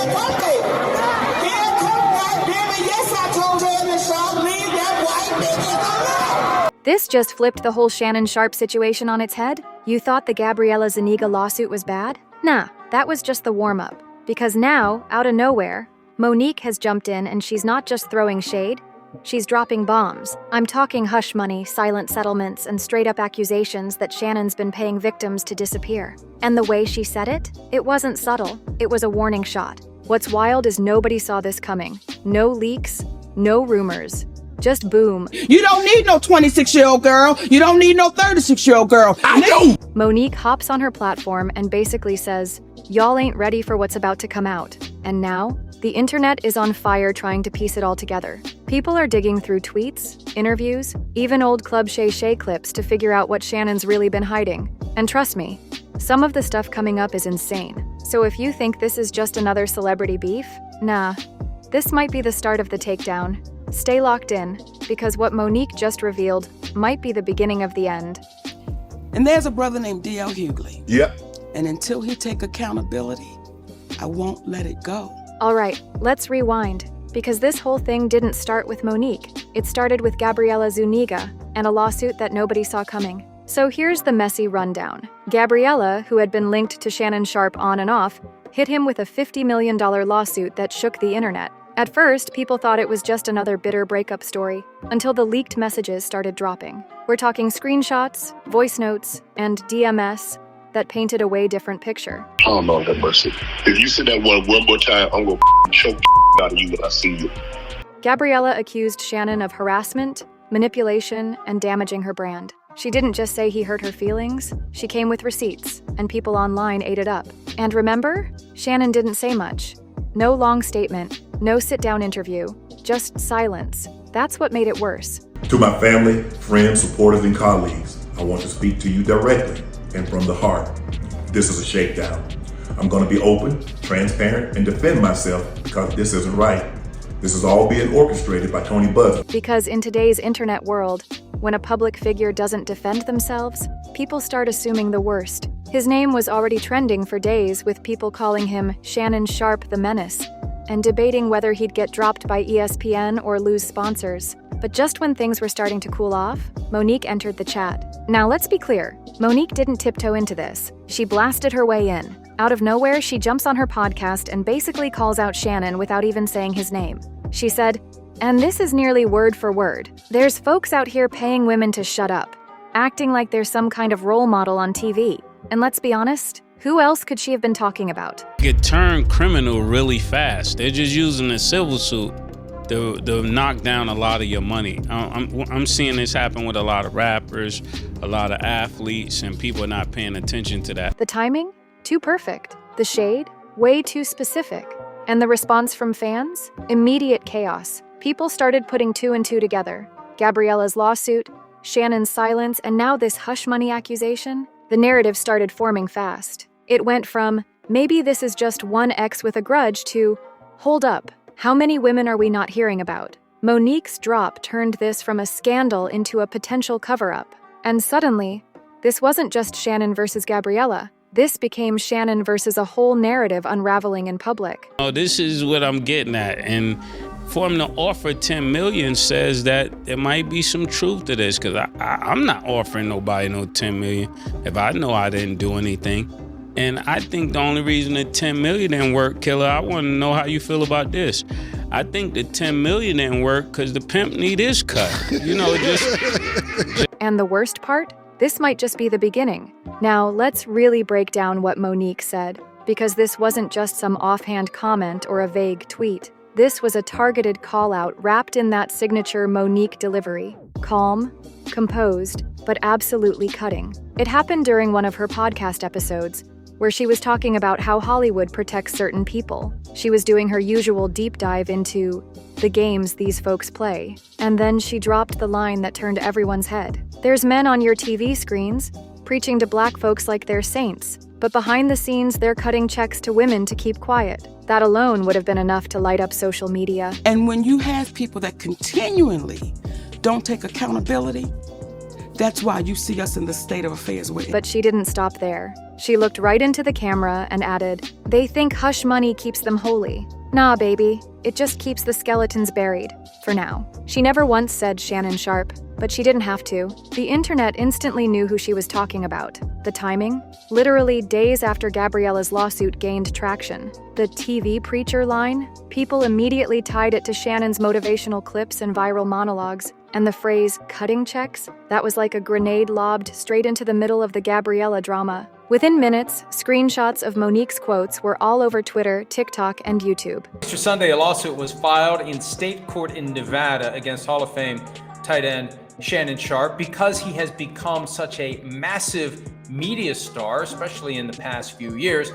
come baby. Here come that baby. Yes, I told Shannon Sharpe, leave that white nigga alone. This just flipped the whole Shannon Sharpe situation on its head. You thought the Gabriella Zuniga lawsuit was bad? Nah, that was just the warm-up. Because now, out of nowhere, Monique has jumped in and she's not just throwing shade, she's dropping bombs. I'm talking hush money, silent settlements, and straight-up accusations that Shannon's been paying victims to disappear. And the way she said it? It wasn't subtle, it was a warning shot. What's wild is nobody saw this coming. No leaks, no rumors. Just boom. You don't need no 26-year-old girl. You don't need no 36-year-old girl. I do. Monique hops on her platform and basically says, "Y'all ain't ready for what's about to come out." And now, the internet is on fire trying to piece it all together. People are digging through tweets, interviews, even old Club Shay Shay clips to figure out what Shannon's really been hiding. And trust me, some of the stuff coming up is insane. So if you think this is just another celebrity beef, nah. This might be the start of the takedown. Stay locked in, because what Monique just revealed might be the beginning of the end. And there's a brother named D.L. Hughley. Yep. And until he take accountability, I won't let it go. All right, let's rewind, because this whole thing didn't start with Monique. It started with Gabriella Zuniga and a lawsuit that nobody saw coming. So here's the messy rundown. Gabriella, who had been linked to Shannon Sharpe on and off, hit him with a $50 million lawsuit that shook the internet. At first, people thought it was just another bitter breakup story, until the leaked messages started dropping. We're talking screenshots, voice notes, and DMS that painted a way different picture. Oh, Lord have mercy. If you say that one more time, I'm gonna choke out of you when I see you. Gabriella accused Shannon of harassment, manipulation, and damaging her brand. She didn't just say he hurt her feelings, she came with receipts, and people online ate it up. And remember, Shannon didn't say much. No long statement, no sit-down interview, just silence. That's what made it worse. To my family, friends, supporters, and colleagues, I want to speak to you directly and from the heart. This is a shakedown. I'm going to be open, transparent, and defend myself because this isn't right. This is all being orchestrated by Tony Buzz. Because in today's internet world, when a public figure doesn't defend themselves, people start assuming the worst. His name was already trending for days, with people calling him Shannon Sharpe the Menace, and debating whether he'd get dropped by ESPN or lose sponsors. But just when things were starting to cool off, Monique entered the chat. Now let's be clear, Monique didn't tiptoe into this. She blasted her way in. Out of nowhere, she jumps on her podcast and basically calls out Shannon without even saying his name. She said, and this is nearly word for word, "There's folks out here paying women to shut up, acting like they're some kind of role model on TV. And let's be honest, who else could she have been talking about?" Get turned criminal really fast. They're just using a civil suit to knock down a lot of your money. I'm seeing this happen with a lot of rappers, a lot of athletes, and people are not paying attention to that. The timing? Too perfect. The shade? Way too specific. And the response from fans? Immediate chaos. People started putting two and two together. Gabriella's lawsuit, Shannon's silence, and now this hush money accusation? The narrative started forming fast. It went from, maybe this is just one ex with a grudge, to, hold up, how many women are we not hearing about? Monique's drop turned this from a scandal into a potential cover-up. And suddenly, this wasn't just Shannon versus Gabriella. This became Shannon versus a whole narrative unraveling in public. Oh, this is what I'm getting at. And for him to offer $10 million says that there might be some truth to this, because I'm not offering nobody no $10 million if I know I didn't do anything. And I think the only reason the $10 million didn't work, Killer, I want to know how you feel about this. I think the $10 million didn't work because the pimp need his cut. You know, just... And the worst part? This might just be the beginning. Now, let's really break down what Monique said, because this wasn't just some offhand comment or a vague tweet. This was a targeted call-out wrapped in that signature Monique delivery. Calm, composed, but absolutely cutting. It happened during one of her podcast episodes, where she was talking about how Hollywood protects certain people. She was doing her usual deep dive into the games these folks play, and then she dropped the line that turned everyone's head. There's men on your TV screens preaching to black folks like they're saints, but behind the scenes they're cutting checks to women to keep quiet. That alone would have been enough to light up social media. And when you have people that continually don't take accountability, That's why you see us in the state of affairs with it. But she didn't stop there. She looked right into the camera and added, "They think hush money keeps them holy. Nah, baby, it just keeps the skeletons buried, for now." She never once said Shannon Sharpe, but she didn't have to. The internet instantly knew who she was talking about. The timing? Literally days after Gabriella's lawsuit gained traction. The TV preacher line? People immediately tied it to Shannon's motivational clips and viral monologues. And the phrase, cutting checks? That was like a grenade lobbed straight into the middle of the Gabriella drama. Within minutes, screenshots of Monique's quotes were all over Twitter, TikTok, and YouTube. Easter Sunday, a lawsuit was filed in state court in Nevada against Hall of Fame tight end Shannon Sharpe because he has become such a massive media star, especially in the past few years.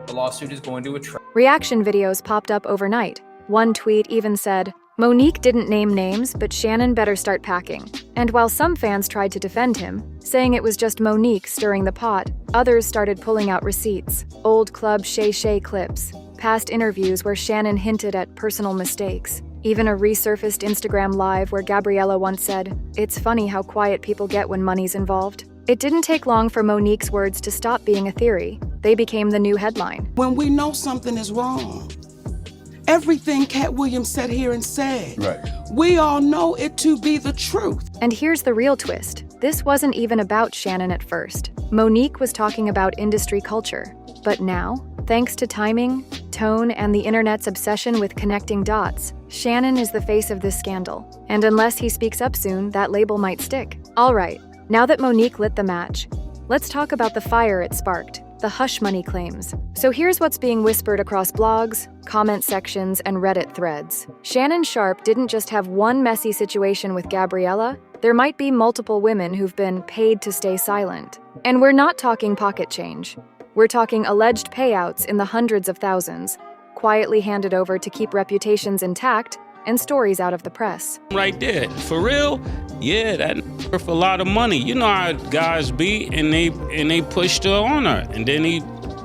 The lawsuit is going to attract. Reaction videos popped up overnight. One tweet even said, "Monique didn't name names, but Shannon better start packing." And while some fans tried to defend him, saying it was just Monique stirring the pot, others started pulling out receipts, old Club Shay Shay clips, past interviews where Shannon hinted at personal mistakes, even a resurfaced Instagram live where Gabriella once said, "It's funny how quiet people get when money's involved." It didn't take long for Monique's words to stop being a theory. They became the new headline. When we know something is wrong, everything Cat Williams sat here and said, we all know it to be the truth. And here's the real twist. This wasn't even about Shannon at first. Monique was talking about industry culture. But now, thanks to timing, tone, and the internet's obsession with connecting dots, Shannon is the face of this scandal. And unless he speaks up soon, that label might stick. All right, now that Monique lit the match, let's talk about the fire it sparked. The hush money claims. So here's what's being whispered across blogs, comment sections, and Reddit threads. Shannon Sharpe didn't just have one messy situation with Gabriella. There might be multiple women who've been paid to stay silent. And we're not talking pocket change. We're talking alleged payouts in the hundreds of thousands, quietly handed over to keep reputations intact and stories out of the press. Right there, for real? Yeah, that for a lot of money. You know how guys be, and they pushed her on her, and then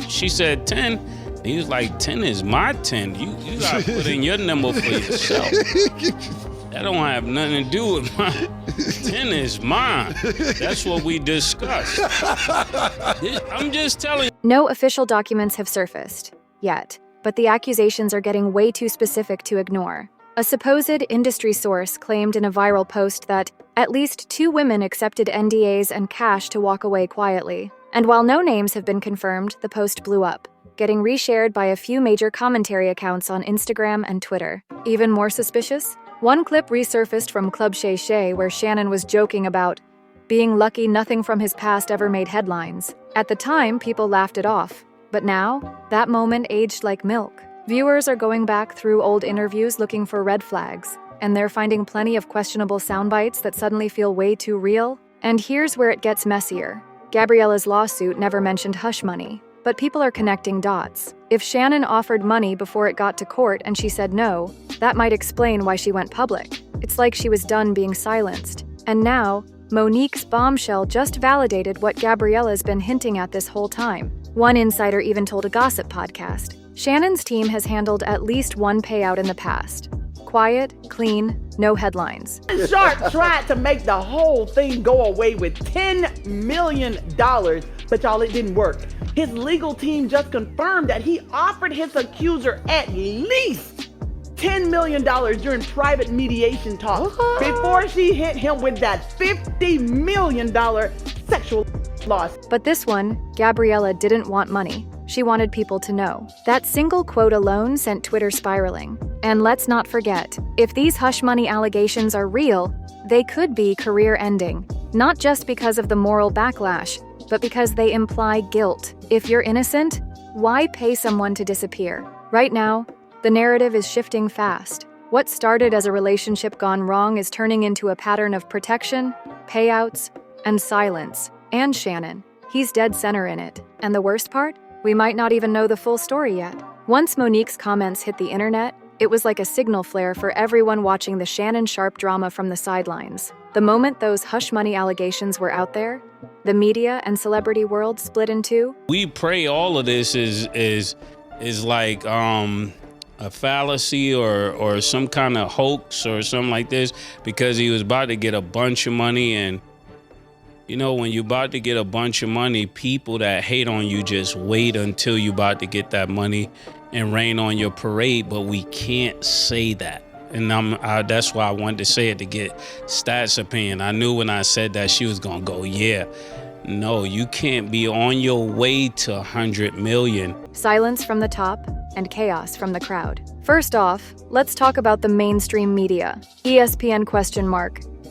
she said 10. And he was like, 10 is my 10. You gotta put in your number for yourself. That don't have nothing to do with mine. 10 is mine. That's what we discussed. I'm just telling you. No official documents have surfaced yet, but the accusations are getting way too specific to ignore. A supposed industry source claimed in a viral post that at least 2 women accepted NDAs and cash to walk away quietly. And while no names have been confirmed, the post blew up, getting reshared by a few major commentary accounts on Instagram and Twitter. Even more suspicious? One clip resurfaced from Club Shay Shay where Shannon was joking about being lucky nothing from his past ever made headlines. At the time, people laughed it off. But now, that moment aged like milk. Viewers are going back through old interviews looking for red flags, and they're finding plenty of questionable sound bites that suddenly feel way too real. And here's where it gets messier. Gabriella's lawsuit never mentioned hush money, but people are connecting dots. If Shannon offered money before it got to court and she said no, that might explain why she went public. It's like she was done being silenced. And now, Monique's bombshell just validated what Gabriella's been hinting at this whole time. One insider even told a gossip podcast, Shannon's team has handled at least one payout in the past. Quiet, clean, no headlines. Sharpe tried to make the whole thing go away with $10 million, but y'all, it didn't work. His legal team just confirmed that he offered his accuser at least $10 million during private mediation talks before she hit him with that $50 million sexual lawsuit. But this one, Gabriella didn't want money. She wanted people to know. That single quote alone sent Twitter spiraling. And let's not forget, if these hush money allegations are real, they could be career-ending. Not just because of the moral backlash, but because they imply guilt. If you're innocent, why pay someone to disappear? Right now, the narrative is shifting fast. What started as a relationship gone wrong is turning into a pattern of protection, payouts, and silence. And Shannon, he's dead center in it. And the worst part? We might not even know the full story yet. Once Monique's comments hit the internet, it was like a signal flare for everyone watching the Shannon Sharpe drama from the sidelines. The moment those hush money allegations were out there, the media and celebrity world split in two. We pray all of this is like a fallacy or some kind of hoax or something like this, because he was about to get a bunch of money, and You know, when you're about to get a bunch of money, people that hate on you just wait until you're about to get that money and rain on your parade, but we can't say that. And that's why I wanted to say it, to get Stats' opinion. I knew when I said that she was gonna go, yeah. No, you can't be on your way to 100 million. Silence from the top and chaos from the crowd. First off, let's talk about the mainstream media. ESPN ?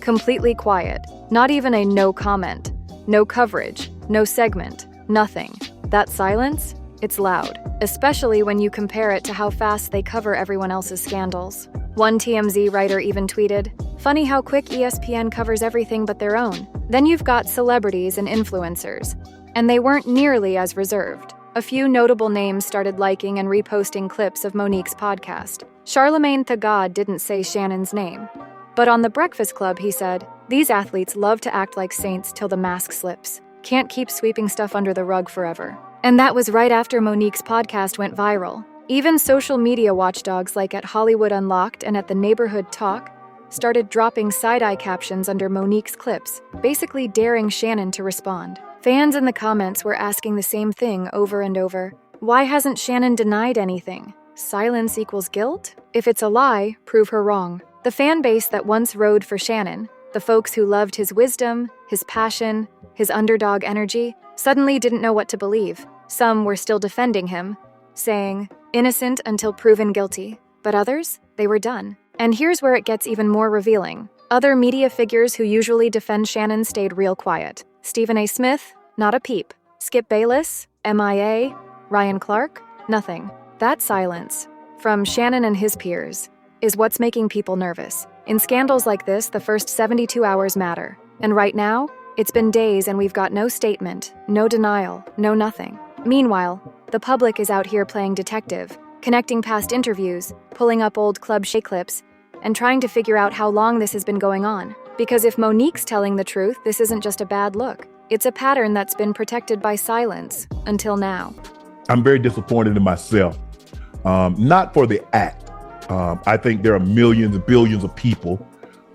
Completely quiet. Not even a no comment. No coverage. No segment. Nothing. That silence? It's loud. Especially when you compare it to how fast they cover everyone else's scandals. One TMZ writer even tweeted, "Funny how quick ESPN covers everything but their own." Then you've got celebrities and influencers, and they weren't nearly as reserved. A few notable names started liking and reposting clips of Monique's podcast. Charlemagne the God didn't say Shannon's name, but on The Breakfast Club he said, "These athletes love to act like saints till the mask slips. Can't keep sweeping stuff under the rug forever." And that was right after Monique's podcast went viral. Even social media watchdogs like at Hollywood Unlocked and at The Neighborhood Talk started dropping side-eye captions under Monique's clips, basically daring Shannon to respond. Fans in the comments were asking the same thing over and over. Why hasn't Shannon denied anything? Silence equals guilt? If it's a lie, prove her wrong. The fan base that once rode for Shannon, the folks who loved his wisdom, his passion, his underdog energy, suddenly didn't know what to believe. Some were still defending him, saying, innocent until proven guilty. But others, they were done. And here's where it gets even more revealing. Other media figures who usually defend Shannon stayed real quiet. Stephen A. Smith, not a peep. Skip Bayless, MIA. Ryan Clark, nothing. That silence, from Shannon and his peers, is what's making people nervous. In scandals like this, the first 72 hours matter. And right now, it's been days and we've got no statement, no denial, no nothing. Meanwhile, the public is out here playing detective, connecting past interviews, pulling up old Club Shay clips, and trying to figure out how long this has been going on. Because if Monique's telling the truth, this isn't just a bad look. It's a pattern that's been protected by silence until now. I'm very disappointed in myself. Not for the act. I think there are millions and billions of people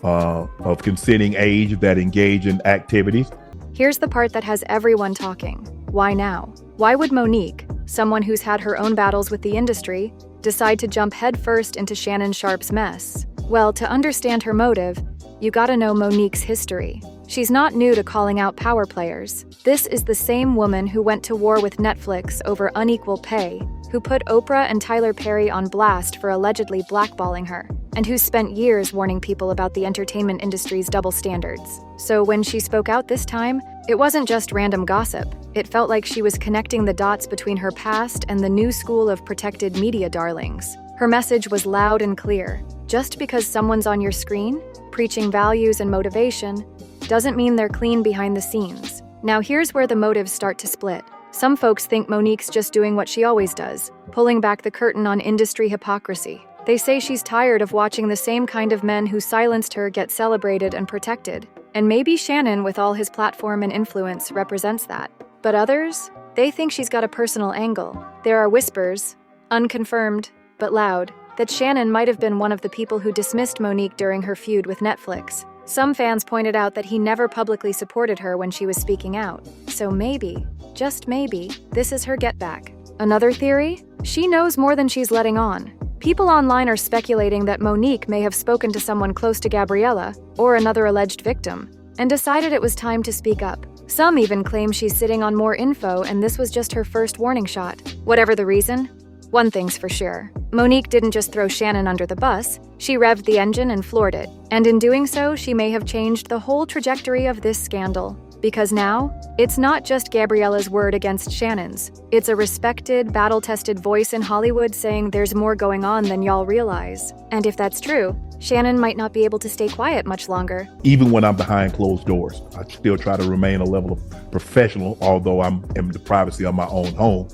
of consenting age that engage in activities. Here's the part that has everyone talking. Why now? Why would Monique, someone who's had her own battles with the industry, decide to jump headfirst into Shannon Sharpe's mess? Well, to understand her motive, you gotta know Monique's history. She's not new to calling out power players. This is the same woman who went to war with Netflix over unequal pay, who put Oprah and Tyler Perry on blast for allegedly blackballing her, and who spent years warning people about the entertainment industry's double standards. So when she spoke out this time, it wasn't just random gossip. It felt like she was connecting the dots between her past and the new school of protected media darlings. Her message was loud and clear. Just because someone's on your screen, preaching values and motivation, doesn't mean they're clean behind the scenes. Now here's where the motives start to split. Some folks think Monique's just doing what she always does, pulling back the curtain on industry hypocrisy. They say she's tired of watching the same kind of men who silenced her get celebrated and protected. And maybe Shannon, with all his platform and influence, represents that. But others? They think she's got a personal angle. There are whispers, unconfirmed, but loud, that Shannon might have been one of the people who dismissed Monique during her feud with Netflix. Some fans pointed out that he never publicly supported her when she was speaking out. So maybe, just maybe, this is her get back. Another theory? She knows more than she's letting on. People online are speculating that Monique may have spoken to someone close to Gabriella, or another alleged victim, and decided it was time to speak up. Some even claim she's sitting on more info and this was just her first warning shot. Whatever the reason, one thing's for sure. Monique didn't just throw Shannon under the bus, she revved the engine and floored it. And in doing so, she may have changed the whole trajectory of this scandal. Because now, it's not just Gabriella's word against Shannon's. It's a respected, battle-tested voice in Hollywood saying there's more going on than y'all realize. And if that's true, Shannon might not be able to stay quiet much longer. Even when I'm behind closed doors, I still try to remain a level of professional, although I'm in the privacy of my own home.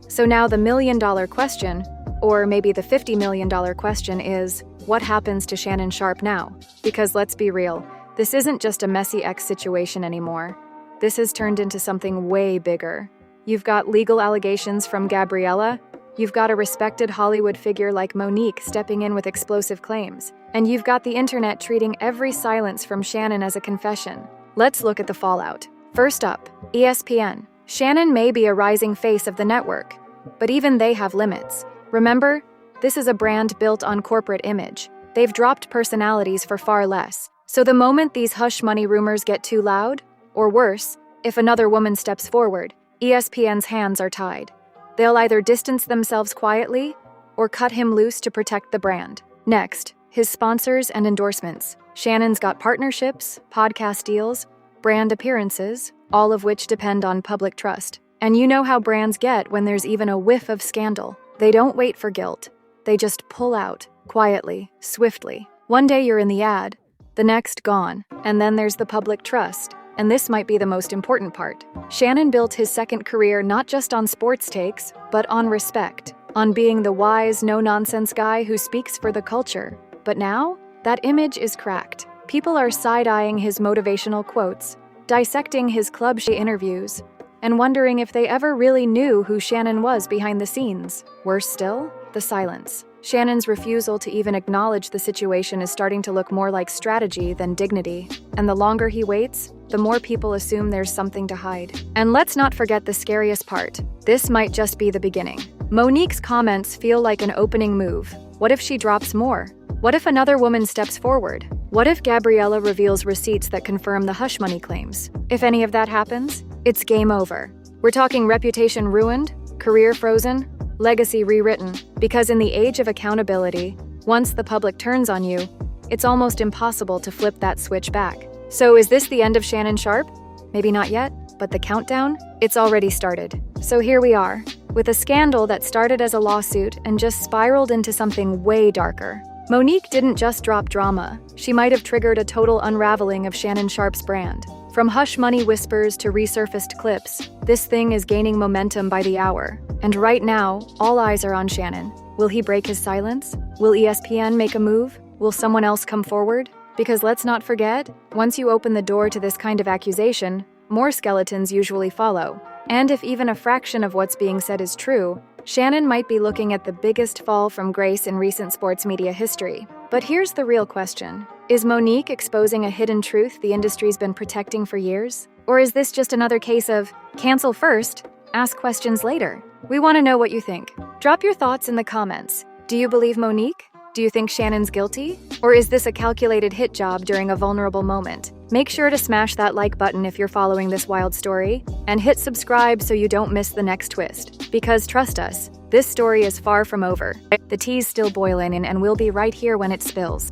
So now the $1 million question, or maybe the $50 million question is, what happens to Shannon Sharpe now? Because let's be real, this isn't just a messy ex situation anymore. This has turned into something way bigger. You've got legal allegations from Gabriella, you've got a respected Hollywood figure like Monique stepping in with explosive claims, and you've got the internet treating every silence from Shannon as a confession. Let's look at the fallout. First up, ESPN. Shannon may be a rising face of the network, but even they have limits. Remember, this is a brand built on corporate image. They've dropped personalities for far less. So the moment these hush money rumors get too loud, or worse, if another woman steps forward, ESPN's hands are tied. They'll either distance themselves quietly or cut him loose to protect the brand. Next, his sponsors and endorsements. Shannon's got partnerships, podcast deals, brand appearances, all of which depend on public trust. And you know how brands get when there's even a whiff of scandal. They don't wait for guilt. They just pull out, quietly, swiftly. One day you're in the ad, the next gone, and then there's the public trust. And this might be the most important part. Shannon built his second career not just on sports takes, but on respect, on being the wise, no-nonsense guy who speaks for the culture. But now, that image is cracked. People are side-eyeing his motivational quotes, dissecting his Club Shay interviews, and wondering if they ever really knew who Shannon was behind the scenes. Worse still, the silence. Shannon's refusal to even acknowledge the situation is starting to look more like strategy than dignity. And the longer he waits, the more people assume there's something to hide. And let's not forget the scariest part. This might just be the beginning. Monique's comments feel like an opening move. What if she drops more? What if another woman steps forward? What if Gabriella reveals receipts that confirm the hush money claims? If any of that happens, it's game over. We're talking reputation ruined, career frozen, legacy rewritten. Because in the age of accountability, once the public turns on you, it's almost impossible to flip that switch back. So is this the end of Shannon Sharpe? Maybe not yet, but the countdown? It's already started. So here we are, with a scandal that started as a lawsuit and just spiraled into something way darker. Monique didn't just drop drama. She might have triggered a total unraveling of Shannon Sharpe's brand. From hush money whispers to resurfaced clips, this thing is gaining momentum by the hour. And right now, all eyes are on Shannon. Will he break his silence? Will ESPN make a move? Will someone else come forward? Because let's not forget, once you open the door to this kind of accusation, more skeletons usually follow. And if even a fraction of what's being said is true, Shannon might be looking at the biggest fall from grace in recent sports media history. But here's the real question. Is Monique exposing a hidden truth the industry's been protecting for years? Or is this just another case of cancel first, ask questions later? We want to know what you think. Drop your thoughts in the comments. Do you believe Monique? Do you think Shannon's guilty? Or is this a calculated hit job during a vulnerable moment? Make sure to smash that like button if you're following this wild story, and hit subscribe so you don't miss the next twist. Because trust us, this story is far from over. The tea's still boiling and we'll be right here when it spills.